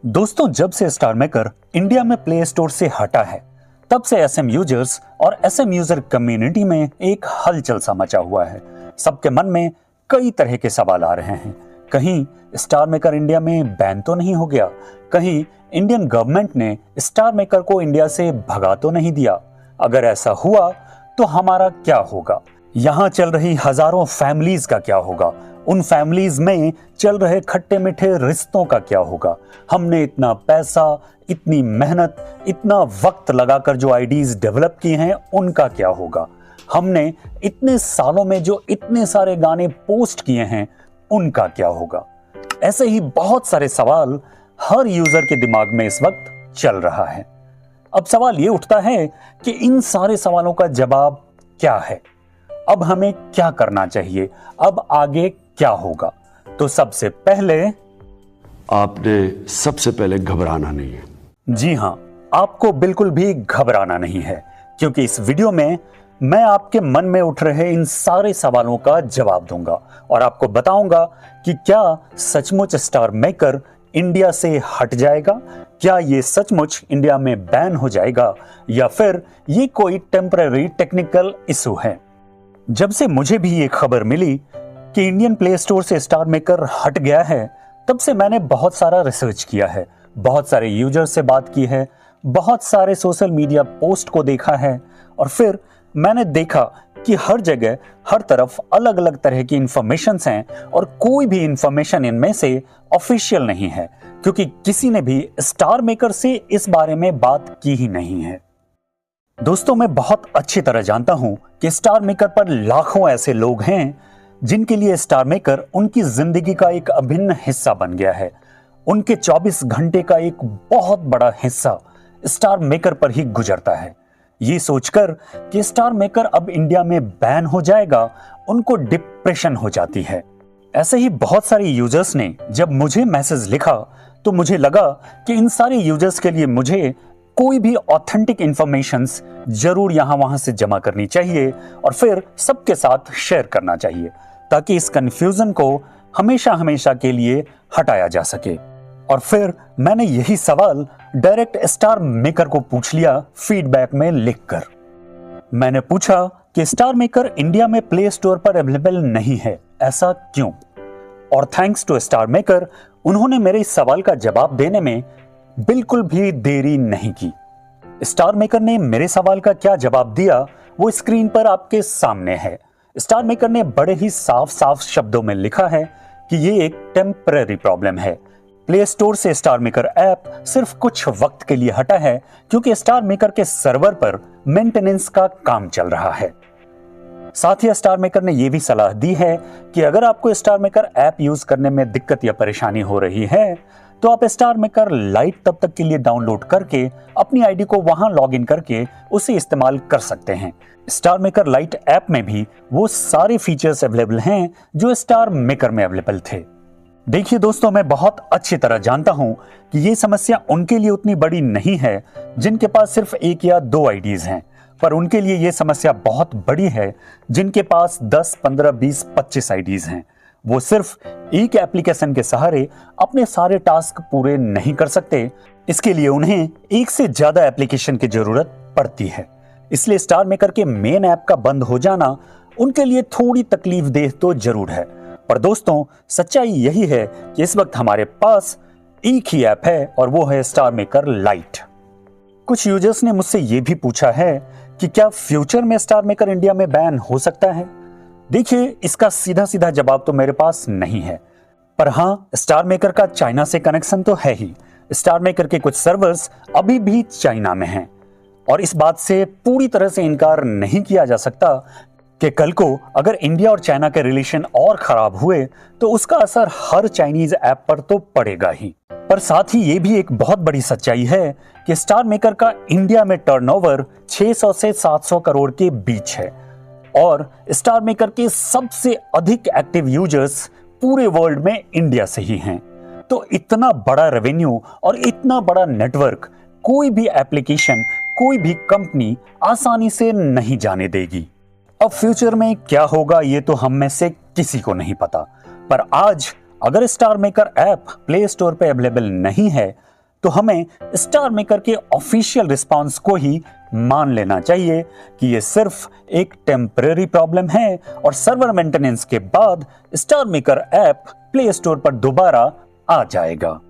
दोस्तों, जब से स्टार मेकर इंडिया में प्ले स्टोर से हटा है, तब से एसएम यूजर्स और एसएम यूजर कम्युनिटी में एक हलचल सा मचा हुआ है। सबके मन में कई तरह के सवाल आ रहे हैं। कहीं स्टार मेकर इंडिया में बैन तो नहीं हो गया, कहीं इंडियन गवर्नमेंट ने स्टार मेकर को इंडिया से भगा तो नहीं दिया। अगर ऐसा हुआ तो हमारा क्या होगा? यहाँ चल रही हजारों फैमिलीज का क्या होगा? उन फैमिलीज में चल रहे खट्टे मीठे रिश्तों का क्या होगा? हमने इतना पैसा, इतनी मेहनत, इतना वक्त लगाकर जो आईडीज डेवलप किए हैं, उनका क्या होगा? हमने इतने सालों में जो इतने सारे गाने पोस्ट किए हैं, उनका क्या होगा? ऐसे ही बहुत सारे सवाल हर यूजर के दिमाग में इस वक्त चल रहा है। अब सवाल ये उठता है कि इन सारे सवालों का जवाब क्या है? अब हमें क्या करना चाहिए? अब आगे क्या होगा? तो सबसे पहले घबराना नहीं है। जी हां, आपको बिल्कुल भी घबराना नहीं है, क्योंकि इस वीडियो में मैं आपके मन में उठ रहे इन सारे सवालों का जवाब दूंगा और आपको बताऊंगा कि क्या सचमुच स्टार मेकर इंडिया से हट जाएगा? क्या ये सचमुच इंडिया में बैन हो जाएगा, या फिर ये कोई टेम्पररी टेक्निकल इशू है? जब से मुझे भी ये खबर मिली कि इंडियन प्ले स्टोर से स्टार मेकर हट गया है, तब से मैंने बहुत सारा रिसर्च किया है, बहुत सारे यूजर से बात की है, बहुत सारे सोशल मीडिया पोस्ट को देखा है, और फिर मैंने देखा कि हर जगह हर तरफ अलग अलग तरह की इंफॉर्मेशंस हैं और कोई भी इंफॉर्मेशन इनमें से ऑफिशियल नहीं है, क्योंकि किसी ने भी स्टार मेकर से इस बारे में बात की ही नहीं है। दोस्तों, मैं बहुत अच्छी तरह जानता हूं कि स्टार मेकर पर लाखों ऐसे लोग हैं जिनके लिए स्टार मेकर उनकी जिंदगी का एक अभिन्न हिस्सा बन गया है। उनके 24 घंटे का एक बहुत बड़ा हिस्सा स्टार मेकर पर ही गुजरता है। ये सोचकर कि स्टार मेकर अब इंडिया में बैन हो जाएगा, उनको डिप्रेशन हो जाती है। ऐसे ही बहुत सारे यूजर्स ने जब मुझे मैसेज लिखा तो मुझे लगा कि इन सारे यूजर्स के लिए मुझे कोई भी ऑथेंटिक इंफॉर्मेशंस जरूर यहां वहां से जमा करनी चाहिए और फिर सबके साथ शेयर करना चाहिए, ताकि इस कंफ्यूजन को हमेशा हमेशा के लिए हटाया जा सके। और फिर मैंने यही सवाल डायरेक्ट स्टार मेकर को पूछ लिया फीडबैक में लिखकर। मैंने पूछा कि स्टार मेकर इंडिया में प्ले स्टोर पर अवेलेबल नहीं है, ऐसा क्यों? और थैंक्स टू स्टार मेकर, उन्होंने मेरे इस सवाल का जवाब देने में बिल्कुल भी देरी नहीं की। स्टार मेकर ने मेरे सवाल का क्या जवाब दिया वो स्क्रीन पर आपके सामने है। स्टार मेकर ने बड़े ही साफ साफ शब्दों में लिखा है कि ये एक टेम्पररी प्रॉब्लम है। प्ले स्टोर से स्टार मेकर ऐप सिर्फ कुछ वक्त के लिए हटा है, क्योंकि स्टार मेकर के सर्वर पर मेंटेनेंस का काम चल रहा है। साथ ही स्टार मेकर ने यह भी सलाह दी है कि अगर आपको स्टार मेकर ऐप यूज करने में दिक्कत या परेशानी हो रही है, तो आप स्टार मेकर लाइट तब तक के लिए डाउनलोड करके अपनी आईडी को वहां लॉगिन करके उसे इस्तेमाल कर सकते हैं। स्टार मेकर लाइट ऐप में भी वो सारे फीचर्स अवेलेबल हैं जो स्टार मेकर में अवेलेबल थे। देखिए दोस्तों, मैं बहुत अच्छी तरह जानता हूं कि ये समस्या उनके लिए उतनी बड़ी नहीं है जिनके पास सिर्फ 1 या 2 आईडीज हैं, पर उनके लिए ये समस्या बहुत बड़ी है जिनके पास 10, 15, 20, 25 आईडीज हैं। वो सिर्फ एक एप्लीकेशन के सहारे अपने सारे टास्क पूरे नहीं कर सकते। इसके लिए उन्हें एक से ज्यादा एप्लीकेशन की जरूरत पड़ती है। इसलिए स्टार मेकर के मेन ऐप का बंद हो जाना उनके लिए थोड़ी तकलीफ देह तो जरूर है, पर दोस्तों सच्चाई यही है कि इस वक्त हमारे पास एक ही ऐप है और वो है स्टार मेकर लाइट। कुछ यूजर्स ने मुझसे ये भी पूछा है कि क्या फ्यूचर में स्टार मेकर इंडिया में बैन हो सकता है? देखिए, इसका सीधा सीधा जवाब तो मेरे पास नहीं है, पर हां, स्टार मेकर का चाइना से कनेक्शन तो है ही। स्टार मेकर के कुछ सर्वर्स अभी भी चाइना में हैं और इस बात से पूरी तरह से इनकार नहीं किया जा सकता कि कल को अगर इंडिया और चाइना के रिलेशन और खराब हुए तो उसका असर हर चाइनीज ऐप पर तो पड़ेगा ही। पर साथ ही ये भी एक बहुत बड़ी सच्चाई है कि स्टार मेकर का इंडिया में टर्नओवर 600 से 700 करोड़ के बीच है और स्टार मेकर के सबसे अधिक एक्टिव यूजर्स पूरे वर्ल्ड में इंडिया से ही हैं। तो इतना बड़ा रेवेन्यू और इतना बड़ा नेटवर्क कोई भी एप्लीकेशन, कोई भी कंपनी आसानी से नहीं जाने देगी। अब फ्यूचर में क्या होगा ये तो हम में से किसी को नहीं पता, पर आज अगर star maker app play store पे अवेलेबल नहीं है तो हमें स्टार मेकर के ऑफिशियल रिस्पांस को ही मान लेना चाहिए कि ये सिर्फ एक टेम्पररी प्रॉब्लम है और सर्वर मेंटेनेंस के बाद star maker app play store पर दोबारा आ जाएगा।